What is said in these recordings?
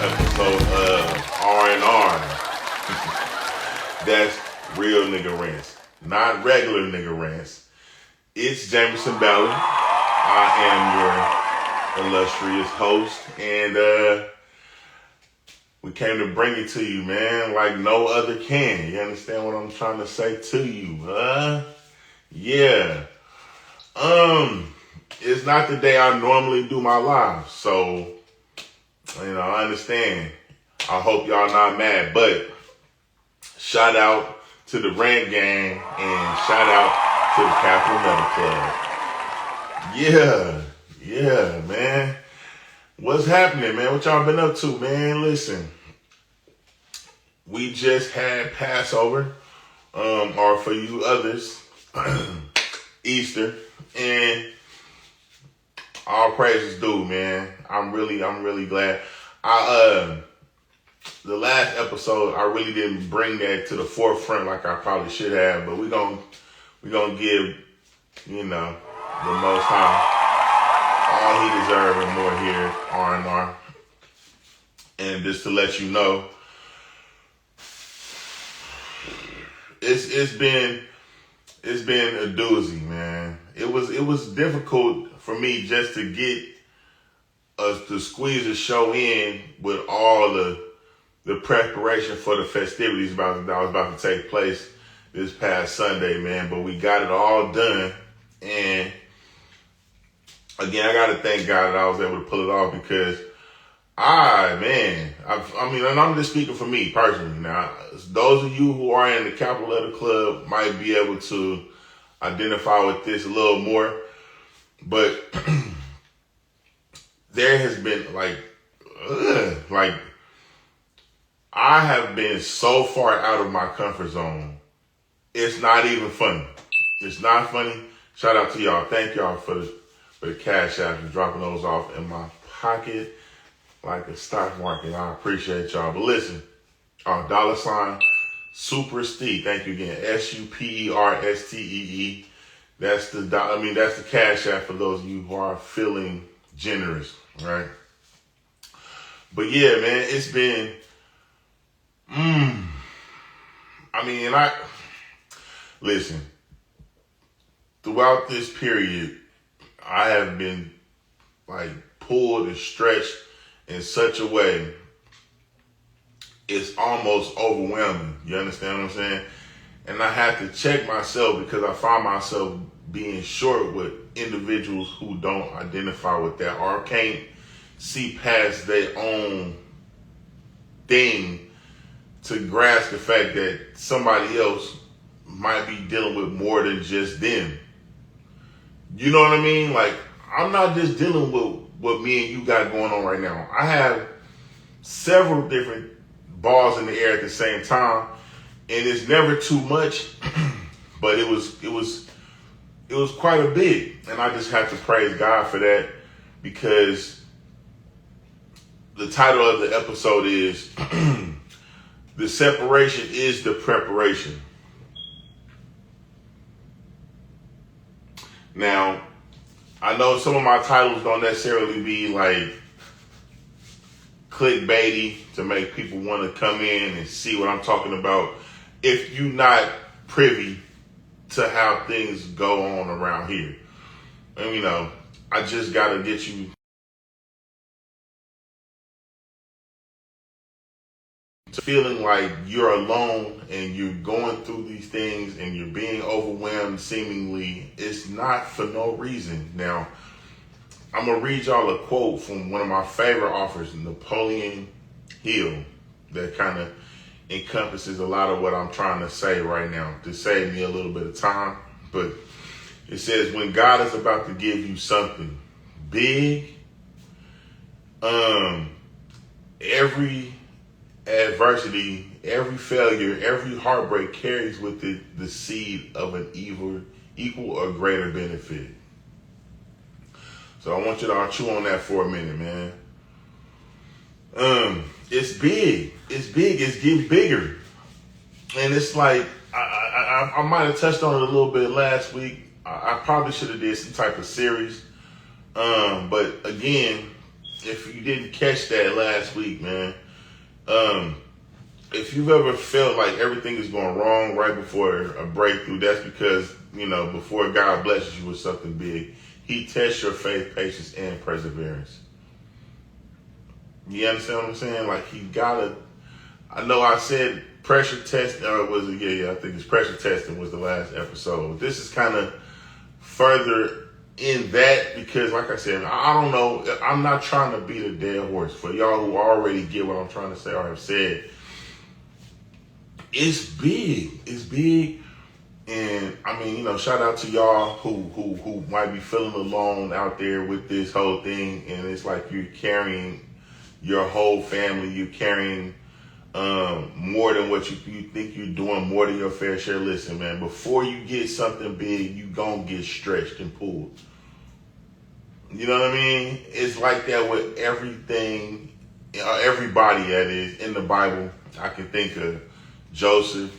episode of R&R. That's real nigga rants, not regular nigga rants. It's Jamerson, Ballard. I am your illustrious host, and we came to bring it to you, man, like no other can. You understand what I'm trying to say to you? Yeah. It's not the day I normally do my live, so, I understand. I hope y'all not mad, but shout out to the Rant Gang and shout out to the Capital Metal Club. Yeah, man. What's happening, man? What y'all been up to, man? Listen, we just had Passover, or for you others, Easter, and all praises due, man. I'm really glad. The last episode, I really didn't bring that to the forefront like I probably should have, but we're gonna give, the Most High all he deserves and more here, R&R. And just to let you know, it's been a doozy, man. It was difficult for me just to get us to squeeze the show in with all the preparation for the festivities that was about to take place this past Sunday, man. But we got it all done, and again, I got to thank God that I was able to pull it off because and I'm just speaking for me personally. Now, those of you who are in the Capital Letter Club might be able to identify with this a little more, but there has been I have been so far out of my comfort zone. It's not even funny. It's not funny. Shout out to y'all. Thank y'all for the cash apps and dropping those off in my pocket like a stock market. I appreciate y'all. But listen, $ SuperStee. Thank you again. SuperStee. That's the cash app for those of you who are feeling generous, right? But yeah, man, it's been, listen, throughout this period, I have been pulled and stretched in such a way, it's almost overwhelming. You understand what I'm saying? And I have to check myself because I find myself being short with individuals who don't identify with that or can't see past their own thing to grasp the fact that somebody else might be dealing with more than just them. You know what I mean? I'm not just dealing with what me and you got going on right now. I have several different balls in the air at the same time, and it's never too much, but it was quite a bit, and I just have to praise God for that because the title of the episode is The Separation is the Preparation. Now, I know some of my titles don't necessarily be clickbaity to make people want to come in and see what I'm talking about if you're not privy to how things go on around here. And I just got to get you to feeling like you're alone and you're going through these things and you're being overwhelmed seemingly. It's not for no reason. Now, I'm going to read y'all a quote from one of my favorite authors, Napoleon Hill, that kind of encompasses a lot of what I'm trying to say right now to save me a little bit of time. But it says, when God is about to give you something big, every adversity, every failure, every heartbreak carries with it the seed of an equal or greater benefit. So I want you to chew on that for a minute, man. It's big. It's big. It's getting bigger. And it's I might have touched on it a little bit last week. I probably should have did some type of series. But again, if you didn't catch that last week, man, if you've ever felt like everything is going wrong right before a breakthrough, that's because, before God blesses you with something big, he tests your faith, patience, and perseverance. You understand what I'm saying? Like, he gotta, I know I said pressure test, was it? Yeah, I think it's pressure testing was the last episode. This is kind of further in that because, like I said, I don't know, I'm not trying to beat a dead horse. For y'all who already get what I'm trying to say or have said, it's big. It's big. And I mean, shout out to y'all who might be feeling alone out there with this whole thing. And it's like you're carrying your whole family. You're carrying more than what you think you're doing, more than your fair share. Listen, man, before you get something big, you gonna get stretched and pulled. You know what I mean? It's like that with everything, everybody that is in the Bible. I can think of Joseph,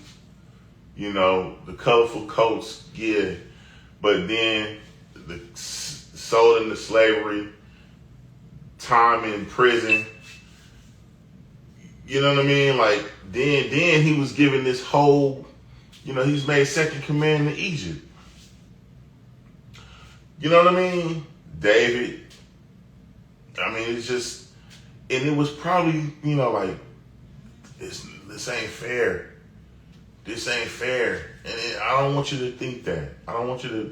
the colorful coats, yeah, but then sold into slavery, time in prison. You know what I mean? Like, then he was given this whole, he's made second command in Egypt. You know what I mean? David. I mean, it's just, and it was probably, like, this ain't fair. This ain't fair. And I don't want you to think that. I don't want you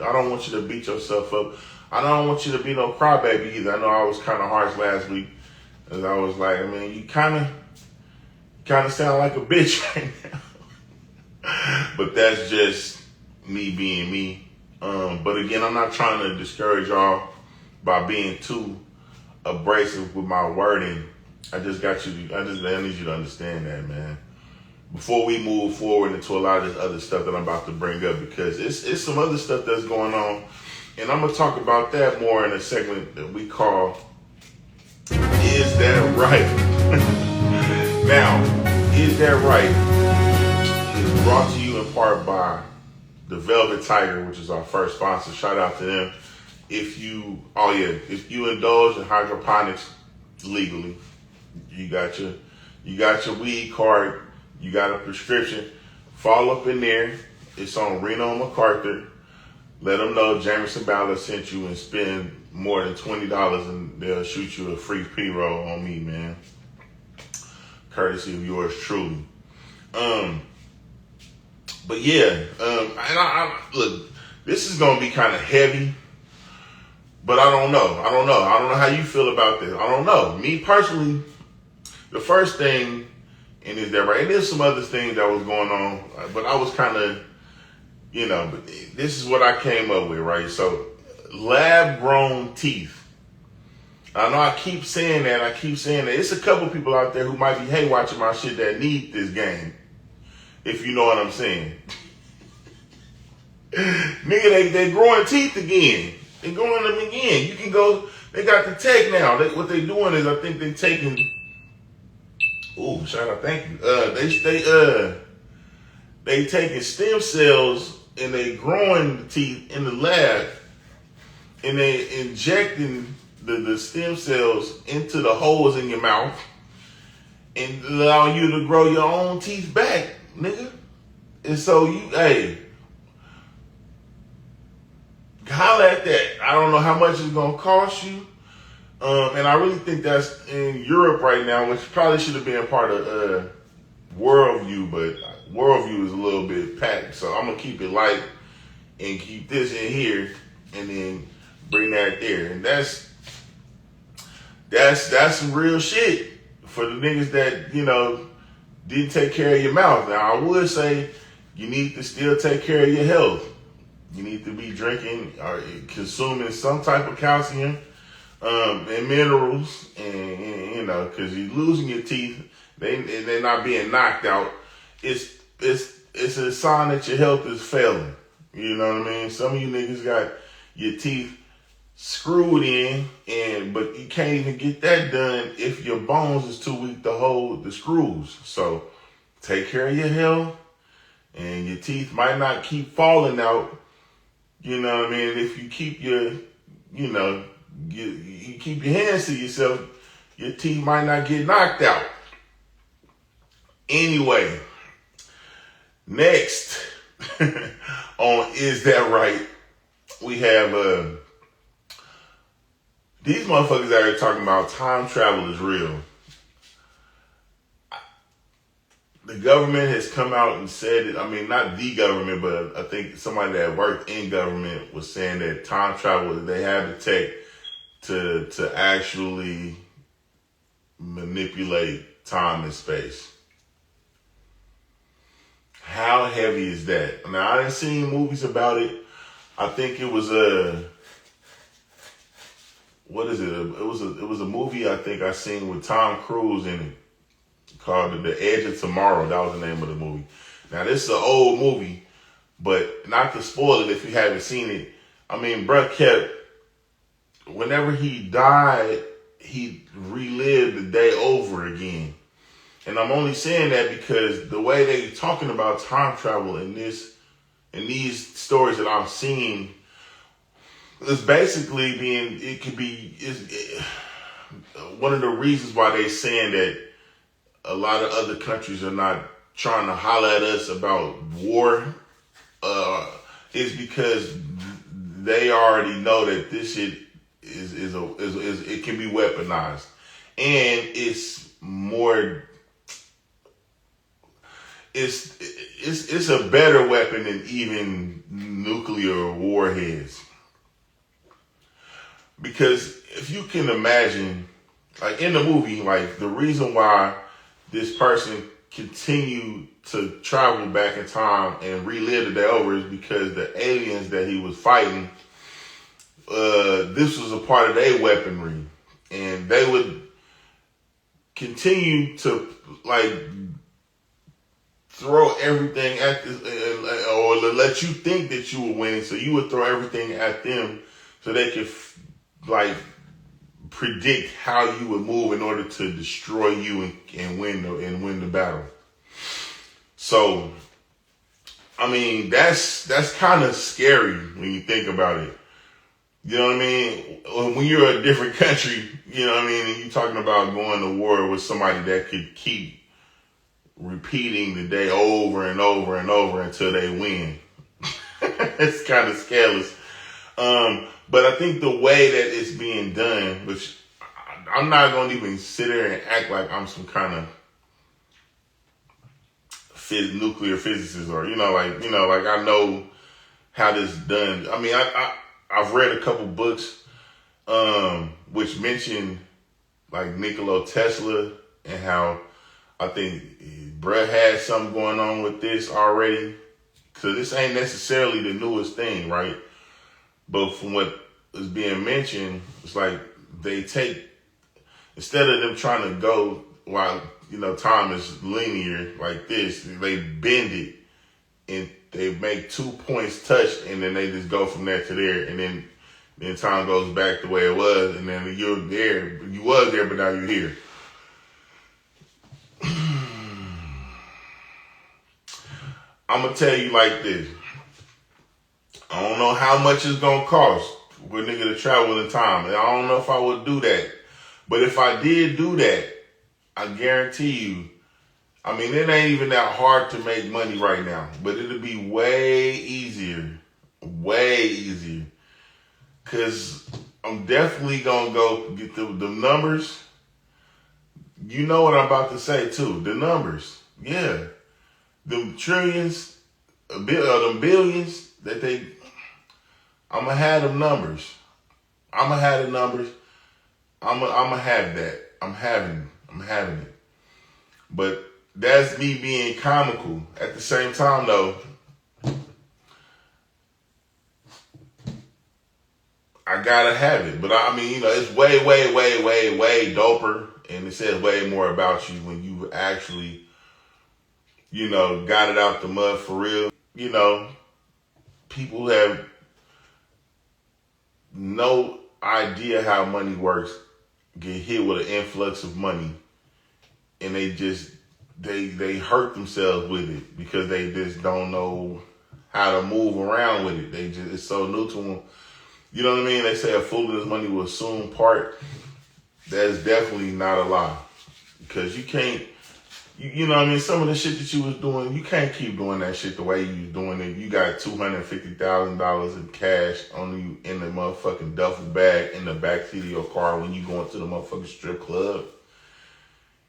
to beat yourself up. I don't want you to be no crybaby either. I know I was kind of harsh last week. As I was like, you kind of sound like a bitch right now. But that's just me being me. But again, I'm not trying to discourage y'all by being too abrasive with my wording. I need you to understand that, man. Before we move forward into a lot of this other stuff that I'm about to bring up, because it's some other stuff that's going on, and I'm gonna talk about that more in a segment that we call "Is That Right?" Now, "Is That Right?" is brought to you in part by the Velvet Tiger, which is our first sponsor. Shout out to them. If you indulge in hydroponics legally, you got your weed card. You got a prescription. Follow up in there. It's on Reno MacArthur. Let them know Jamerson Ballard sent you and spend more than $20 and they'll shoot you a free pre-roll on me, man. Courtesy of yours truly. But yeah, and I look, this is going to be kind of heavy, but I don't know. I don't know how you feel about this. I don't know. Me personally, the first thing, and is that right? And there's some other things that was going on, but I was kind of, but this is what I came up with, right? So, lab-grown teeth. I know I keep saying that. It's a couple people out there who might be watching my shit that need this game, if you know what I'm saying. Nigga, they growing teeth again. They growing them again. You can go, they got the tech now. What they doing is, I think they taking, ooh, shout out, thank you. They taking stem cells and they growing the teeth in the lab and they injecting the stem cells into the holes in your mouth and allowing you to grow your own teeth back, nigga. And so holla at that. I don't know how much it's gonna cost you. And I really think that's in Europe right now, which probably should have been part of Worldview, but Worldview is a little bit packed. So I'm gonna keep it light and keep this in here and then bring that there. And that's some real shit for the niggas that, didn't take care of your mouth. Now I would say you need to still take care of your health. You need to be drinking or consuming some type of calcium and minerals, and because you're losing your teeth, they're not being knocked out. It's a sign that your health is failing. You know what I mean? Some of you niggas got your teeth screwed in, but you can't even get that done if your bones is too weak to hold the screws. So take care of your health, and your teeth might not keep falling out. You know what I mean? If you keep you keep your hands to yourself, your teeth might not get knocked out. Anyway, next on Is That Right? We have these motherfuckers out here talking about time travel is real. The government has come out and said it. I mean, not the government, but I think somebody that worked in government was saying that time travel, they have the tech to actually manipulate time and space. How heavy is that? Now, I didn't see movies about it. I think it was what is it? It was a movie I think I seen with Tom Cruise in it called The Edge of Tomorrow. That was the name of the movie. Now, this is an old movie, but not to spoil it if you haven't seen it. I mean, bruh whenever he died, he relived the day over again. And I'm only saying that because the way they talking about time travel in these stories that I'm seeing is basically one of the reasons why they saying that a lot of other countries are not trying to holler at us about war is because they already know that this shit is it can be weaponized, and it's more. It's a better weapon than even nuclear warheads. Because if you can imagine, like in the movie, like the reason why this person continued to travel back in time and relive the day over is because the aliens that he was fighting, this was a part of their weaponry. And they would continue to like throw everything at this, or let you think that you were winning. So you would throw everything at them so they could like predict how you would move in order to destroy you and win the battle. So, I mean, that's kind of scary when you think about it. You know what I mean? When you're a different country, you know what I mean, and you're talking about going to war with somebody that could keep repeating the day over and over and over until they win. It's kind of scandalous. But I think the way that it's being done, which I'm not going to even sit there and act like I'm some kind of nuclear physicist or, like I know how this is done. I mean, I've read a couple books, which mention like Nikola Tesla and how I think bruh had something going on with this already. So this ain't necessarily the newest thing, right? But from what is being mentioned, it's like they take, instead of them trying to go while, time is linear like this, they bend it and they make 2 points touch and then they just go from there to there, and then time goes back the way it was, and then you're there. You was there, but now you're here. I'm going to tell you like this. I don't know how much it's going to cost for a nigga to travel in time. And I don't know if I would do that. But if I did do that, I guarantee you, I mean, it ain't even that hard to make money right now. But it'll be way easier. Way easier. Because I'm definitely going to go get the numbers. You know what I'm about to say, too. The numbers. Yeah. Them trillions, them billions that I'm going to have them numbers. I'm going to have the numbers. I'm going to have that. I'm having it. But that's me being comical. At the same time, though, I got to have it. But I mean, it's way, way, way, way, way doper. And it says way more about you when you actually, got it out the mud for real. People have no idea how money works, get hit with an influx of money, and they hurt themselves with it because they just don't know how to move around with it. It's so new to them. You know what I mean? They say a fool in his money will soon part. That's definitely not a lie. Because you can't, you know what I mean? Some of the shit that you was doing, you can't keep doing that shit the way you was doing it. You got $250,000 in cash on you in the motherfucking duffel bag in the backseat of your car when you going to the motherfucking strip club.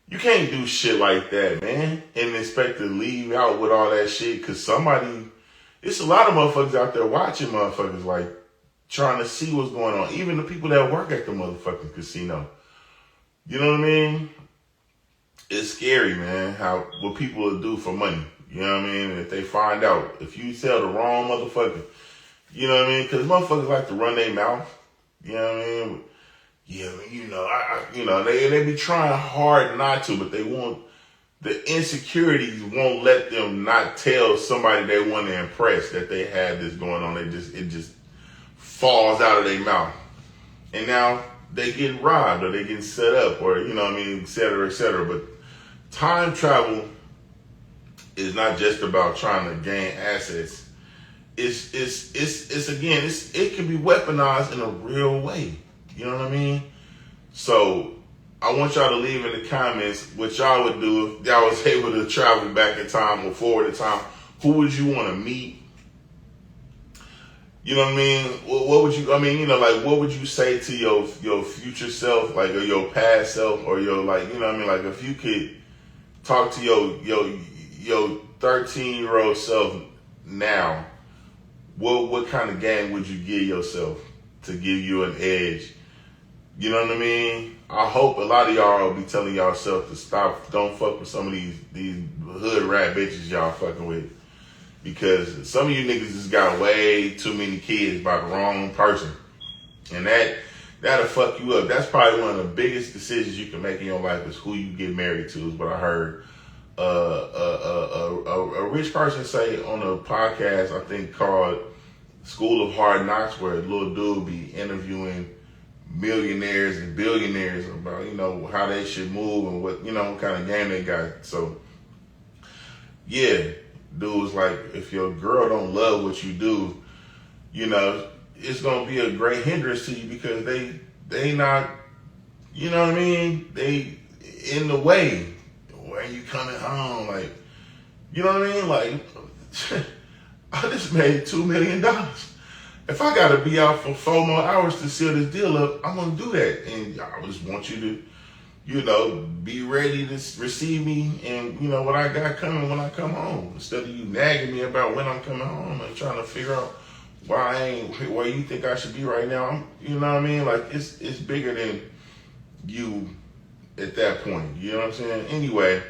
You can't do shit like that, man, and expect to leave out with all that shit, because somebody, it's a lot of motherfuckers out there watching motherfuckers, like, trying to see what's going on. Even the people that work at the motherfucking casino. You know what I mean? It's scary, man, what people will do for money. You know what I mean? If they find out, if you tell the wrong motherfucker, you know what I mean? Because motherfuckers like to run their mouth. You know what I mean? Yeah, they be trying hard not to, but they want, the insecurities won't let them not tell somebody they want to impress that they had this going on. It just falls out of their mouth. And now they get robbed or they get set up or, you know what I mean, et cetera, et cetera. But time travel is not just about trying to gain assets. It can be weaponized in a real way. You know what I mean? So I want y'all to leave in the comments what y'all would do if y'all was able to travel back in time or forward in time. Who would you want to meet? You know what I mean? What would you, what would you say to your future self, like, or your past self, or your, like, you know what I mean? Like, if you could talk to your 13-year-old self now, what kind of game would you give yourself to give you an edge? You know what I mean? I hope a lot of y'all will be telling y'allself to stop, don't fuck with some of these hood rat bitches y'all fucking with. Because some of you niggas just got way too many kids by the wrong person. And that'll fuck you up. That's probably one of the biggest decisions you can make in your life is who you get married to, is what I heard a rich person say on a podcast, I think called School of Hard Knocks, where a little dude be interviewing millionaires and billionaires about, you know, how they should move and what, you know, what kind of game they got. So, yeah, dude was like, if your girl don't love what you do, you know, it's going to be a great hindrance to you because they not, you know what I mean? They in the way when you coming home, like, you know what I mean? Like, I just made $2 million. If I got to be out for 4 more hours to seal this deal up, I'm going to do that. And I just want you to, you know, be ready to receive me and, you know, what I got coming when I come home. Instead of you nagging me about when I'm coming home and trying to figure out where you think I should be right now. You know what I mean? Like, it's bigger than you at that point. You know what I'm saying? Anyway,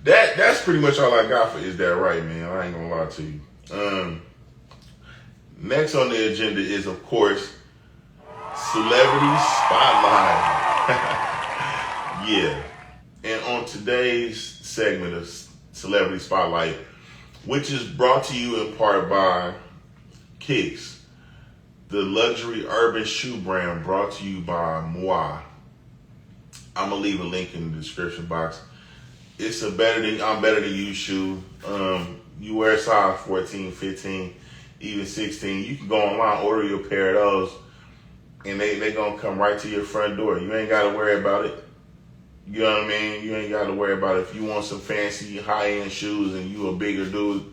that's pretty much all I got for Is That Right, man? I ain't gonna lie to you. Next on the agenda is, of course, Celebrity Spotlight. Yeah. And on today's segment of Celebrity Spotlight, which is brought to you in part by Kicks, the luxury urban shoe brand brought to you by Moi. I'm going to leave a link in the description box. It's I'm better than you shoe. You wear size 14, 15, even 16. You can go online, order your pair of those, and they going to come right to your front door. You ain't got to worry about it. You know what I mean? You ain't got to worry about it. If you want some fancy high-end shoes and you a bigger dude,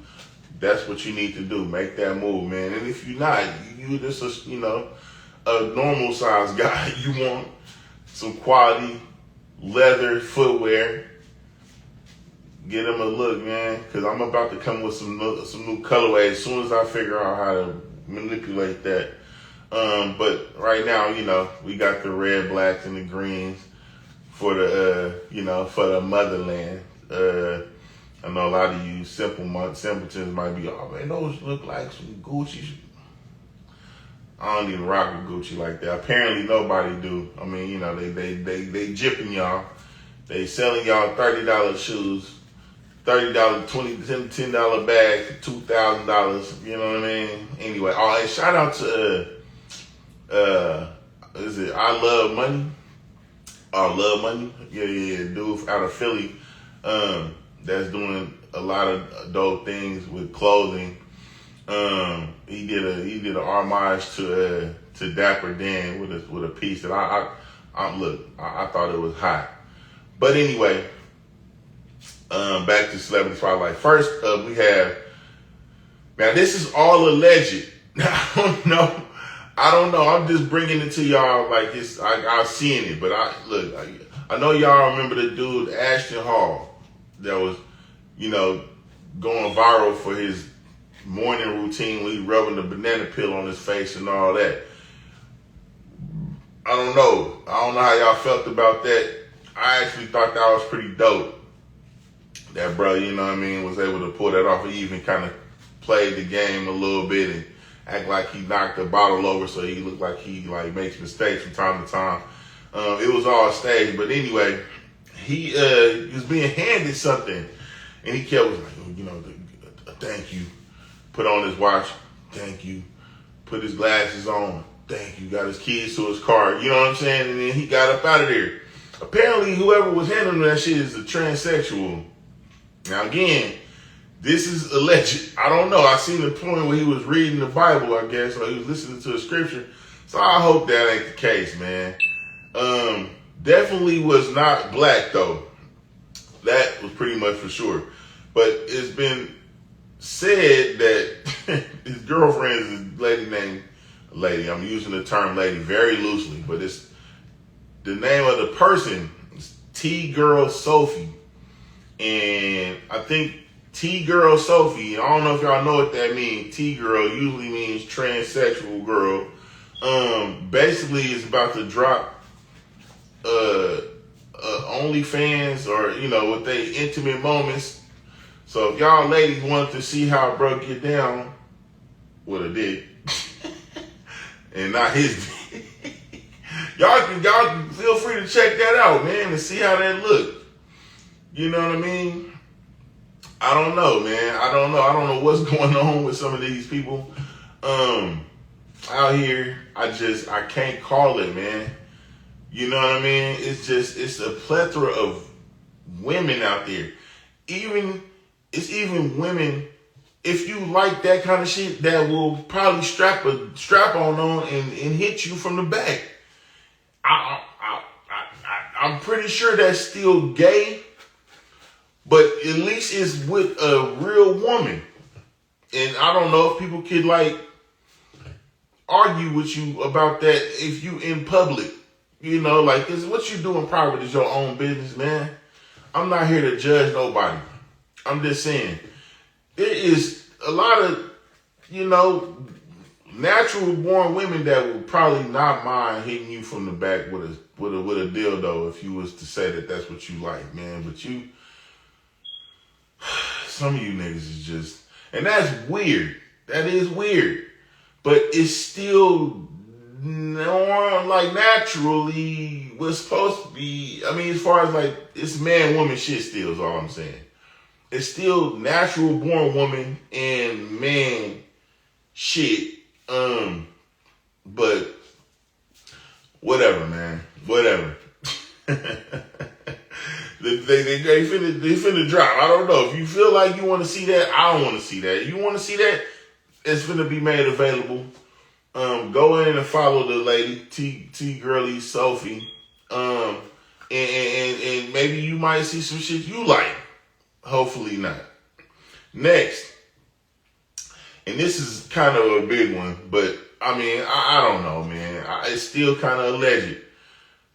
that's what you need to do. Make that move, man. And if you're not, you just a normal size guy, you want some quality leather footwear, get them a look, man, because I'm about to come with some new colorways as soon as I figure out how to manipulate that. But right now, you know, we got the red, blacks, and the greens for the for the motherland. I know a lot of you simpletons might be, oh man, those look like some Gucci. I don't even rock with Gucci like that. Apparently nobody do. I mean, you know, they jipping y'all. They selling y'all $30 shoes, $30, $10 bags, $2,000. You know what I mean? Anyway, and shout out to is it I Love Money? I Love Money. Yeah, dude out of Philly. That's doing a lot of dope things with clothing. He did an homage to Dapper Dan with a piece that Look, I thought it was hot. But anyway, back to Celebrity Spotlight. First up, we have, now this is all alleged. I don't know. I'm just bringing it to y'all like it's, I've seen it. But I know y'all remember the dude, Ashton Hall, that was, going viral for his morning routine when he rubbing the banana peel on his face and all that. I don't know how y'all felt about that. I actually thought that was pretty dope. That brother, was able to pull that off. He even kind of played the game a little bit and act like he knocked the bottle over so he looked like he makes mistakes from time to time. It was all staged, but anyway, he was being handed something and he kept thank you. Put on his watch, thank you. Put his glasses on, thank you. Got his keys to his car, you know what I'm saying? And then he got up out of there. Apparently, whoever was handling that shit is a transsexual. Now, again, this is alleged. I don't know. I seen the point where he was reading the Bible, I guess, or he was listening to a scripture. So I hope that ain't the case, man. Definitely was not black, though. That was pretty much for sure. But it's been said that his girlfriend is a lady. I'm using the term lady very loosely, but it's the name of the person is T-Girl Sophie. And I think T-Girl Sophie, I don't know if y'all know what that means. T-Girl usually means transsexual girl. Basically, it's about to drop OnlyFans or, with they intimate moments. So if y'all ladies wanted to see how bro get down with a dick and not his dick, y'all can feel free to check that out, man, and see how that look. You know what I mean? I don't know, man. I don't know what's going on with some of these people out here. I can't call it, man. You know what I mean? It's a plethora of women out there. It's even women, if you like that kind of shit, that will probably strap on and hit you from the back. I'm pretty sure that's still gay, but at least it's with a real woman. And I don't know if people could argue with you about that if you in public. This what you do in private is your own business, man. I'm not here to judge nobody. I'm just saying, there is a lot of, natural born women that would probably not mind hitting you from the back with a dildo if you was to say that that's what you like, man. But some of you niggas is just, and that's weird. That is weird. But it's still naturally what's supposed to be. I mean, as far as it's man-woman shit still is all I'm saying. It's still natural born woman and man shit. But whatever, man. Whatever. They finna drop. I don't know. If you feel like you want to see that, I don't want to see that. If you want to see that, it's finna be made available. Go in and follow the lady, T Girly Sophie. And maybe you might see some shit you like. Hopefully not. Next. And this is kind of a big one, but I don't know, man. It's still kind of alleged.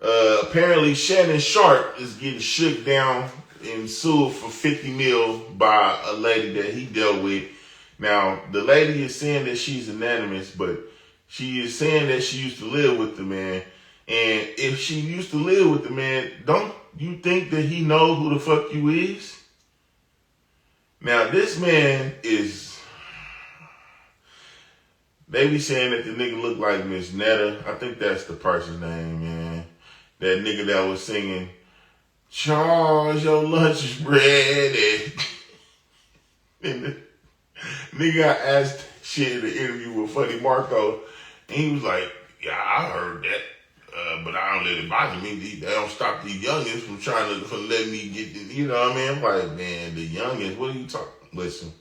Apparently Shannon Sharp is getting shook down and sued for $50 million by a lady that he dealt with. Now, the lady is saying that she's anonymous, but she is saying that she used to live with the man. And if she used to live with the man, don't you think that he knows who the fuck you is? Now, this man is, they be saying that the nigga look like Miss Netta. I think that's the person's name, man. That nigga that was singing, Charles, your lunch is ready. And the nigga got asked shit in the interview with Funny Marco. And he was like, yeah, I heard that. But I don't let it bother me. They don't stop these youngins from letting me get, you know what I mean? I'm like, man, the youngins, what are you talking? Listen.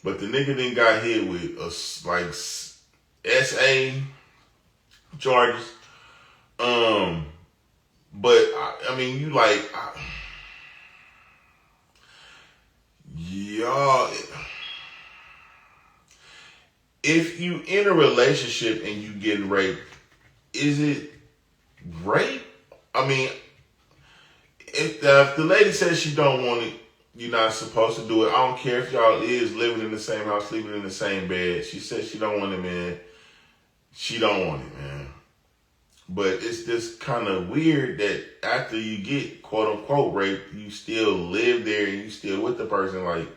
But the nigga then got hit with SA charges. But I mean, you like, y'all, if you in a relationship and you getting raped, is it rape? I mean, if the lady says she don't want it, you're not supposed to do it. I don't care if y'all is living in the same house, sleeping in the same bed. She says she don't want it, man. She don't want it, man. But it's just kind of weird that after you get quote unquote raped, you still live there and you still with the person. Like,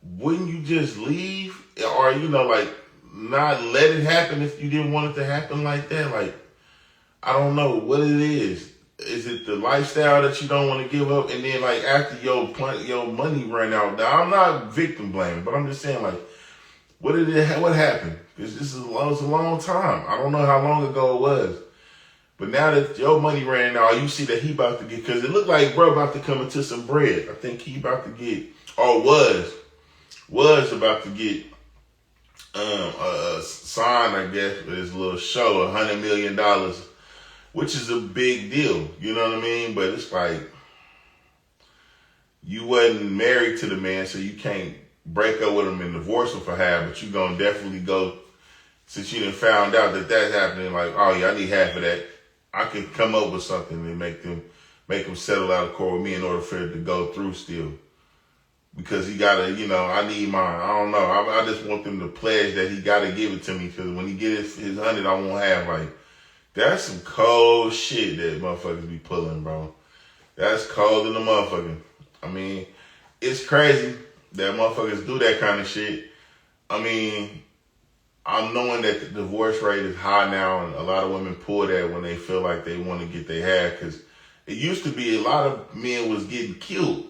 wouldn't you just leave? Or, like, not let it happen if you didn't want it to happen like that? Like, I don't know what it is. Is it the lifestyle that you don't want to give up? And then, like, after your money run out, now I'm not victim blaming, but I'm just saying, like, what happened? Because this is a long time. I don't know how long ago it was. But now that your money ran out, you see that he about to get, because it looked like bro about to come into some bread. I think he about to get, or was about to get signed, I guess, for this little show, $100 million, which is a big deal. You know what I mean? But it's like, you wasn't married to the man, so you can't break up with him and divorce him for half, but you gonna definitely go, since you done found out that that's happening, like, oh yeah, I need half of that. I can come up with something and make them settle out of court with me in order for it to go through still. Because he gotta, I need mine. I don't know. I just want them to pledge that he gotta give it to me, because when he get his 100, I won't have, like, that's some cold shit that motherfuckers be pulling, bro. That's cold in the motherfucker. I mean, it's crazy that motherfuckers do that kind of shit. I mean, I'm knowing that the divorce rate is high now, and a lot of women pull that when they feel like they want to get their half, because it used to be a lot of men was getting killed.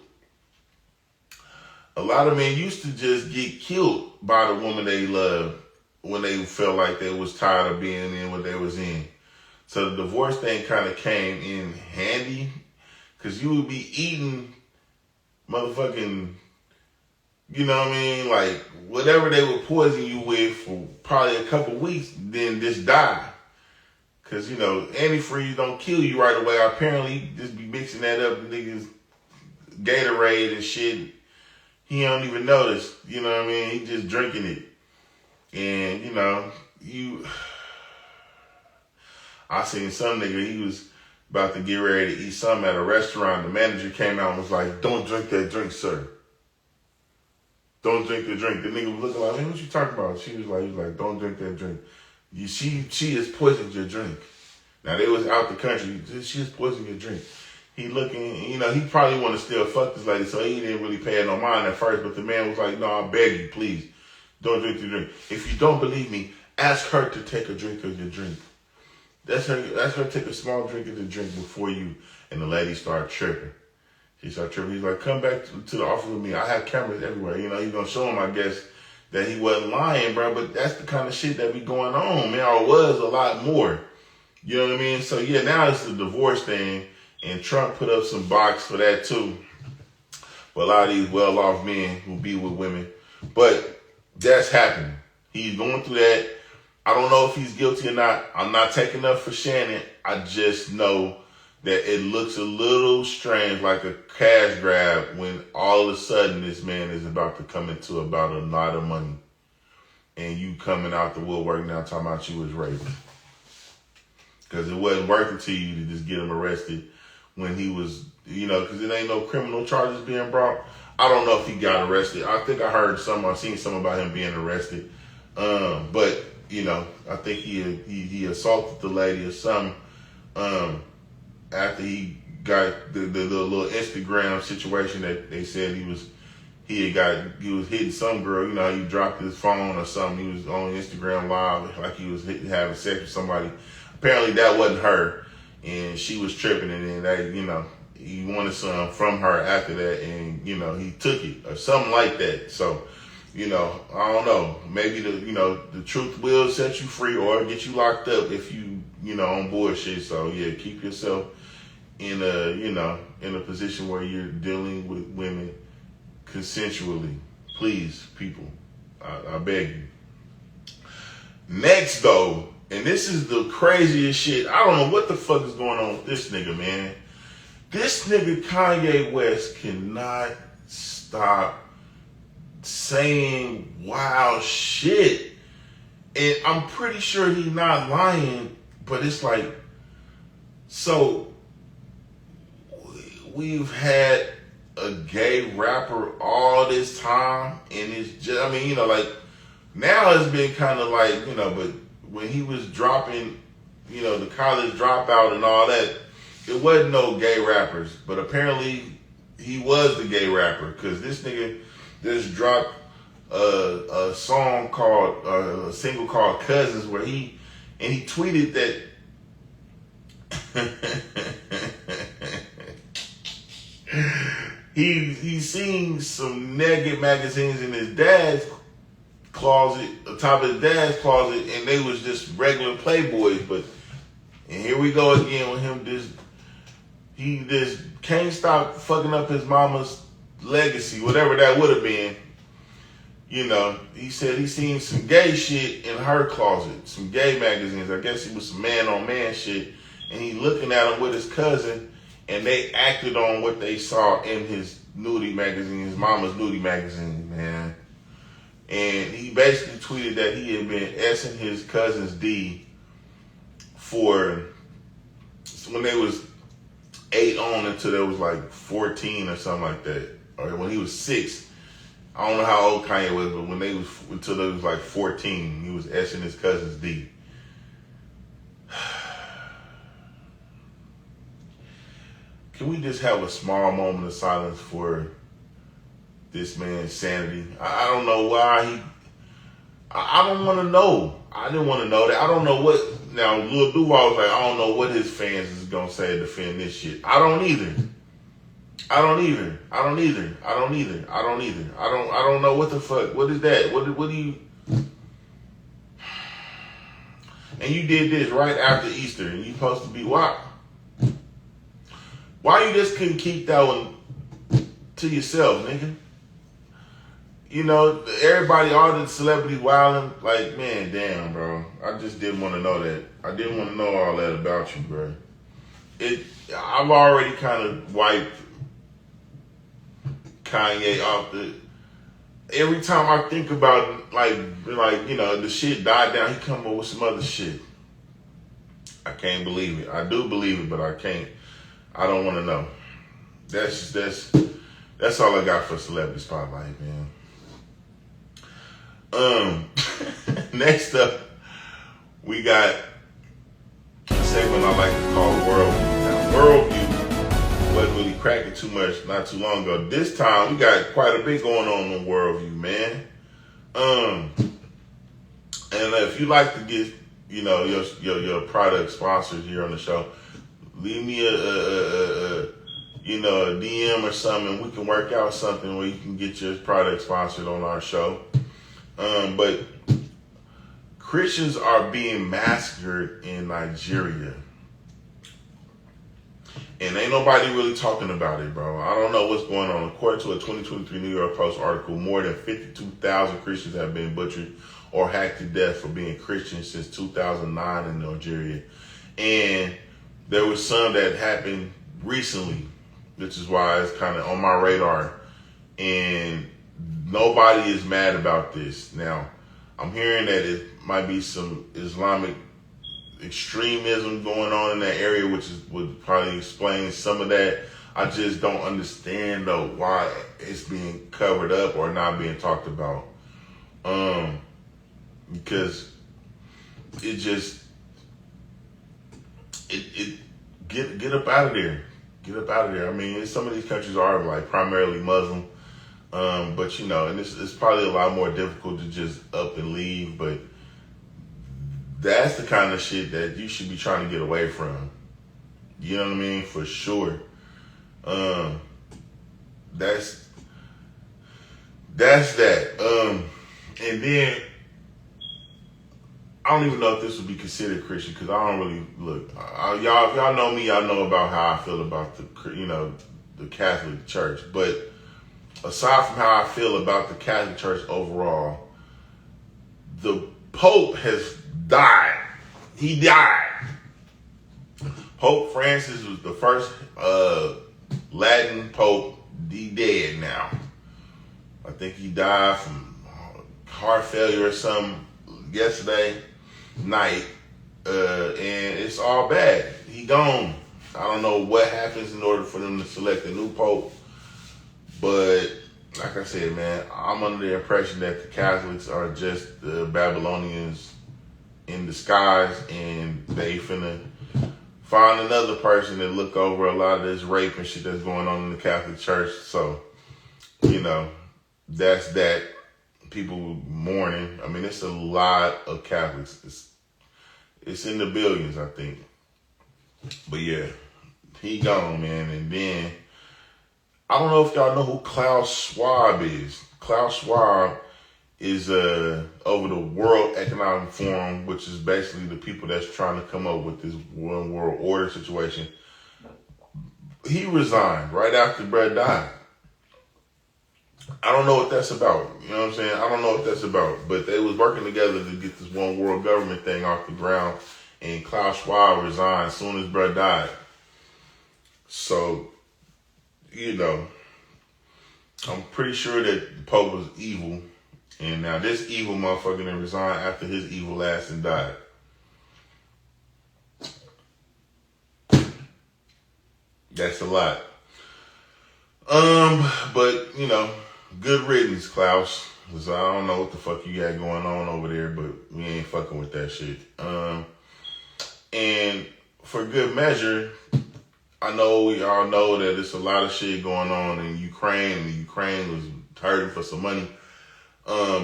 A lot of men used to just get killed by the woman they loved when they felt like they was tired of being in what they was in. So the divorce thing kind of came in handy, because you would be eating motherfucking, you know what I mean, like whatever they would poison you with for probably a couple weeks, then just die. Because, antifreeze don't kill you right away. Apparently, just be mixing that up with niggas Gatorade and shit. He don't even notice, you know what I mean? He just drinking it. And, I seen some nigga, he was about to get ready to eat something at a restaurant. The manager came out and was like, "Don't drink that drink, sir. Don't drink the drink." The nigga was looking like, "Hey, what you talking about?" He was like, "Don't drink that drink. She has poisoned your drink." Now, they was out the country. "She has poisoned your drink." He looking, he probably want to still fuck this lady, so he didn't really pay her no mind at first. But the man was like, "No, I beg you, please, don't drink the drink. If you don't believe me, ask her to take a drink of your drink. Ask her to take a small drink of the drink before you." And the lady started tripping. He started tripping. He's like, "Come back to the office with me. I have cameras everywhere." He's going to show him, I guess, that he wasn't lying, bro. But that's the kind of shit that be going on, man. Or was a lot more. You know what I mean? So, yeah, now it's the divorce thing. And Trump put up some box for that, too. For a lot of these well-off men who be with women. But that's happening. He's going through that. I don't know if he's guilty or not. I'm not taking up for Shannon. I just know that it looks a little strange, like a cash grab, when all of a sudden this man is about to come into about a lot of money. And you coming out the woodwork now talking about you was raped. Because it wasn't working to you to just get him arrested when he was, because it ain't no criminal charges being brought. I don't know if he got arrested. I think I seen something about him being arrested. But, I think he assaulted the lady or something after he got the little Instagram situation that they said he was hitting some girl. He dropped his phone or something. He was on Instagram Live like he was having sex with somebody. Apparently that wasn't her, and she was tripping, and then he wanted some from her after that, and he took it or something like that. So, I don't know. Maybe the truth will set you free or get you locked up if you on bullshit. So yeah, keep yourself in a position where you're dealing with women consensually. Please, people, I beg you. Next though, And this is the craziest shit. I don't know what the fuck is going on with this nigga, man. This nigga Kanye West cannot stop saying wild shit. And I'm pretty sure he's not lying, but it's like, so we've had a gay rapper all this time, and it's just, I mean, you know, like, now it's been kind of like, you know, but when he was dropping, you know, the college dropout and all that, it wasn't no gay rappers, but apparently he was the gay rapper, because this nigga just dropped a song called, a single called Cousins, where he tweeted that he's seen some naked magazines in his dad's closet, atop his dad's closet, and they was just regular Playboys. But, and here we go again with him, he just can't stop fucking up his mama's legacy, whatever that would have been. You know, he said he seen some gay shit in her closet, some gay magazines. I guess it was some man-on-man shit. And he looking at him with his cousin, and they acted on what they saw in his nudie magazine, his mama's nudie magazine, man. And he basically tweeted that he had been S-ing his cousin's D for when they was 8 on until they was like 14 or something like that. Or when he was 6. I don't know how old Kanye was, but when they was, until they was like 14, he was S-ing his cousin's D. Can we just have a small moment of silence for this man's sanity? I don't know why I don't want to know. I didn't want to know that. I don't know what, now Lil Duval was like, I don't know what his fans is going to say to defend this shit. I don't either. I don't know what the fuck. What is that? What do you... And you did this right after Easter, and you supposed to be, why you just couldn't keep that one to yourself, nigga? You know, everybody, all the celebrities wilding, like, man, damn, bro. I just didn't want to know that. I didn't want to know all that about you, bro. I've already kind of wiped Kanye off the... Every time I think about, like, you know, the shit died down, he come up with some other shit. I can't believe it. I do believe it, but I can't. I don't want to know. That's all I got for Celebrity Spotlight, man. Next up, we got a segment I like to call Worldview. Now, Worldview wasn't really cracking too much not too long ago. This time, we got quite a bit going on Worldview, man. And if you like to get, you know, your product sponsored here on the show, leave me a DM or something, and we can work out something where you can get your product sponsored on our show. But Christians are being massacred in Nigeria. And ain't nobody really talking about it, bro. I don't know what's going on. According to a 2023 New York Post article, more than 52,000 Christians have been butchered or hacked to death for being Christians since 2009 in Nigeria. And there was some that happened recently, which is why it's kind of on my radar. And nobody is mad about this. Now, I'm hearing that it might be some Islamic extremism going on in that area, which would probably explain some of that. I just don't understand, though, why it's being covered up or not being talked about. Because it just... Get up out of there. Get up out of there. I mean, some of these countries are like primarily Muslim, but you know, and it's probably a lot more difficult to just up and leave. But that's the kind of shit that you should be trying to get away from. You know what I mean? For sure. That's that. And then I don't even know if this would be considered Christian, because I don't really look. Y'all, if y'all know me, y'all know about how I feel about the Catholic Church. But aside from how I feel about the Catholic Church overall, the Pope has died. he died. Pope Francis was the first Latin Pope. He dead now. I think he died from heart failure or something yesterday night. And it's all bad. He gone. I don't know what happens in order for them to select a new Pope. But like I said, man, I'm under the impression that the Catholics are just the Babylonians in disguise, and they finna find another person that look over a lot of this rape and shit that's going on in the Catholic Church. So, you know, that's that. People mourning. I mean, it's a lot of Catholics. It's in the billions, I think. But yeah, he gone, man. And then, I don't know if y'all know who Klaus Schwab is. Klaus Schwab is over the World Economic Forum, which is basically the people that's trying to come up with this one world order situation. He resigned right after Brett died. I don't know what that's about. You know what I'm saying? I don't know what that's about. But they was working together to get this one world government thing off the ground. And Klaus Schwab resigned as soon as Brett died. So, you know, I'm pretty sure that the Pope was evil. And now this evil motherfucker then resigned after his evil ass and died. That's a lot. But, you know, good riddance, Klaus. Cause I don't know what the fuck you got going on over there, but we ain't fucking with that shit. And for good measure, I know we all know that there's a lot of shit going on in Ukraine, and Ukraine was hurting for some money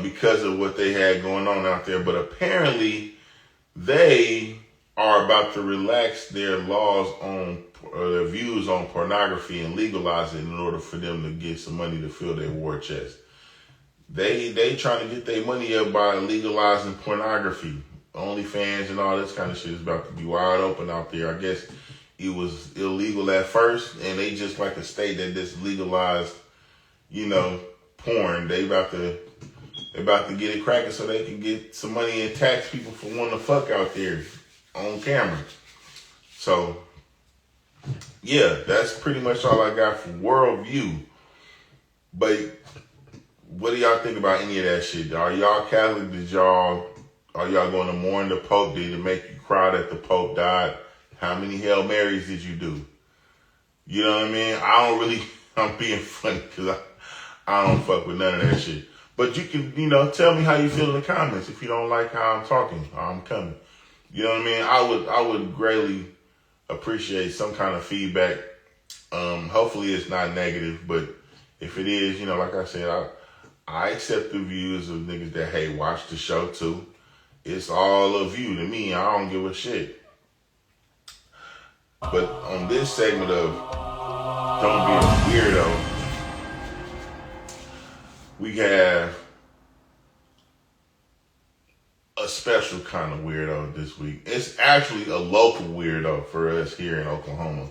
because of what they had going on out there. But apparently, they are about to relax their laws on their views on pornography and legalize it in order for them to get some money to fill their war chest. They trying to get their money up by legalizing pornography. OnlyFans and all this kind of shit is about to be wide open out there. I guess it was illegal at first, and they just like a state that just legalized, you know, porn. They about to get it cracking so they can get some money and tax people for wanting to fuck out there on camera. So, yeah, that's pretty much all I got for Worldview. But what do y'all think about any of that shit? Are y'all Catholic? Are y'all going to mourn the Pope? Did it make you cry that the Pope died? How many Hail Marys did you do? You know what I mean? I'm being funny because I don't fuck with none of that shit. But you can, you know, tell me how you feel in the comments. If you don't like how I'm talking, I'm coming. You know what I mean? I would greatly appreciate some kind of feedback. Hopefully it's not negative, but if it is, you know, like I said, I accept the views of niggas that, hey, watch the show too. It's all of you. To me, I don't give a shit. But on this segment of Don't Be a Weirdo, we have a special kind of weirdo this week. It's actually a local weirdo for us here in Oklahoma.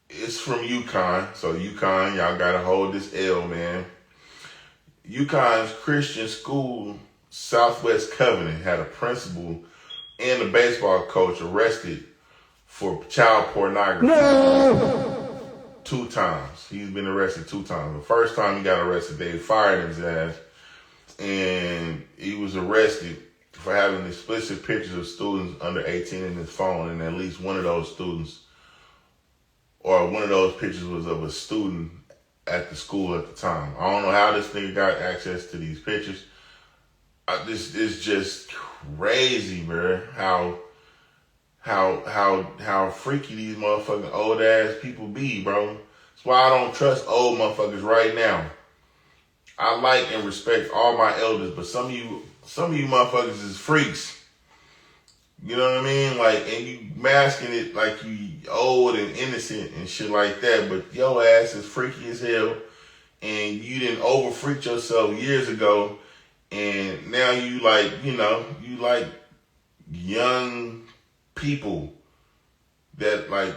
It's from UConn. So UConn, y'all gotta hold this L, man. UConn's Christian school, Southwest Covenant, had a principal and a baseball coach arrested for child pornography. No! 2 times. He's been arrested 2 times. The first time he got arrested, they fired his ass. And he was arrested for having explicit pictures of students under 18 in his phone. And at least one of those students, or one of those pictures, was of a student at the school at the time. I don't know how this nigga got access to these pictures. This is just crazy, bro. How freaky these motherfucking old ass people be, bro. That's why I don't trust old motherfuckers right now. I like and respect all my elders, but some of you motherfuckers is freaks. You know what I mean? Like, and you masking it like you old and innocent and shit like that, but your ass is freaky as hell, and you didn't over-freak yourself years ago, and now you like, you know, you like young people that like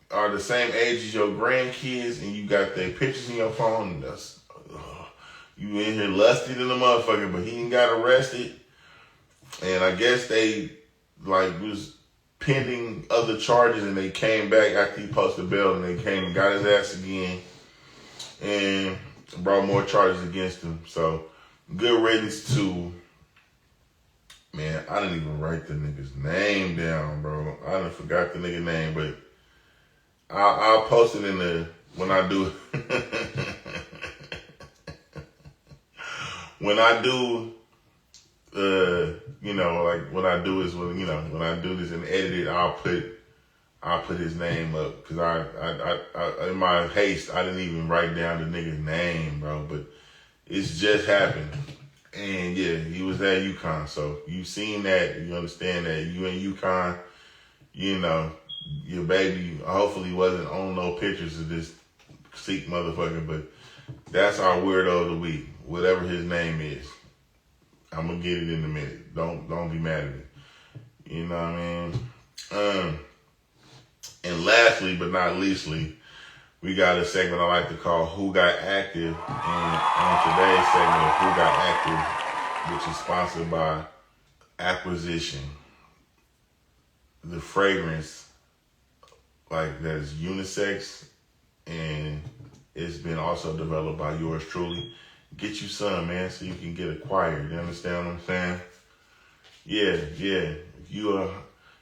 are the same age as your grandkids, and you got their pictures in your phone. You in here lusty than a motherfucker, but he ain't got arrested. And I guess they was pending other charges, and they came back after he posted bail, and they came and got his ass again and brought more charges against him. So good riddance to, man, I didn't even write the nigga's name down, bro. I done forgot the nigga name, but I'll post it in the, when I do when I do when I do this and edit it, I'll put his name up, because I in my haste I didn't even write down the nigga's name, bro. But it's just happened, and yeah, he was at UConn. So you seen that, you understand that you in UConn, your baby hopefully wasn't on no pictures of this Sikh motherfucker. But that's our weirdo of the week, whatever his name is. I'm gonna get it in a minute. Don't be mad at me. You know what I mean? And lastly but not leastly, we got a segment I like to call Who Got Active. And on today's segment of Who Got Active, which is sponsored by Acquisition, the fragrance that is unisex, and it's been also developed by yours truly. Get you some, man, so you can get acquired. You understand what I'm saying? Yeah. If you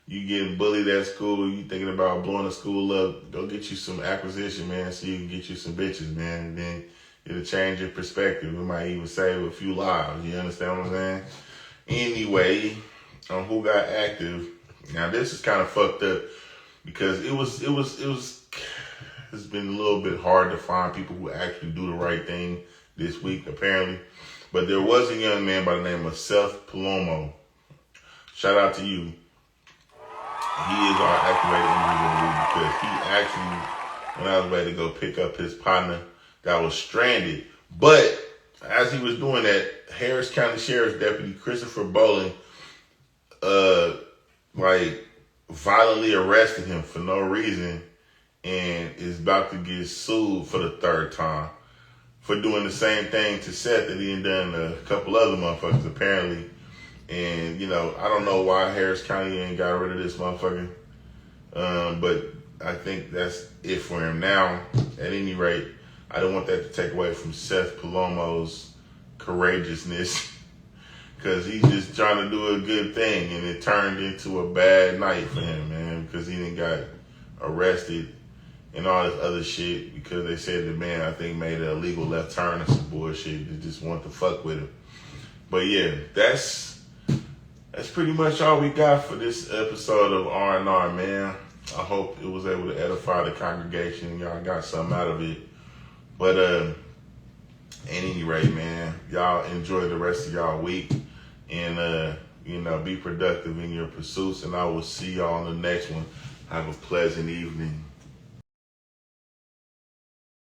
getting bullied at school, you thinking about blowing the school up, go get you some Acquisition, man, so you can get you some bitches, man. And then it'll change your perspective. It might even save a few lives. You understand what I'm saying? Anyway, on Who Got Active. Now this is kind of fucked up, because it's been a little bit hard to find people who actually do the right thing this week, apparently. But there was a young man by the name of Seth Palomo. Shout out to you. He is our activated individual, because he actually went out of his way to go pick up his partner that was stranded. But as he was doing that, Harris County Sheriff's Deputy Christopher Bolin violently arrested him for no reason, and is about to get sued for the third time for doing the same thing to Seth that he had done a couple other motherfuckers, apparently. And, I don't know why Harris County ain't got rid of this motherfucker. But I think that's it for him now. At any rate, I don't want that to take away from Seth Palomo's courageousness, because he's just trying to do a good thing, and it turned into a bad night for him, man, because he didn't got arrested and all this other shit, because they said the man, I think, made an illegal left turn or some bullshit. They just want to fuck with him. But yeah, that's pretty much all we got for this episode of R&R, man. I hope it was able to edify the congregation. Y'all got something out of it. But at any rate, man, y'all enjoy the rest of y'all week, and be productive in your pursuits, and I will see y'all on the next one. Have a pleasant evening.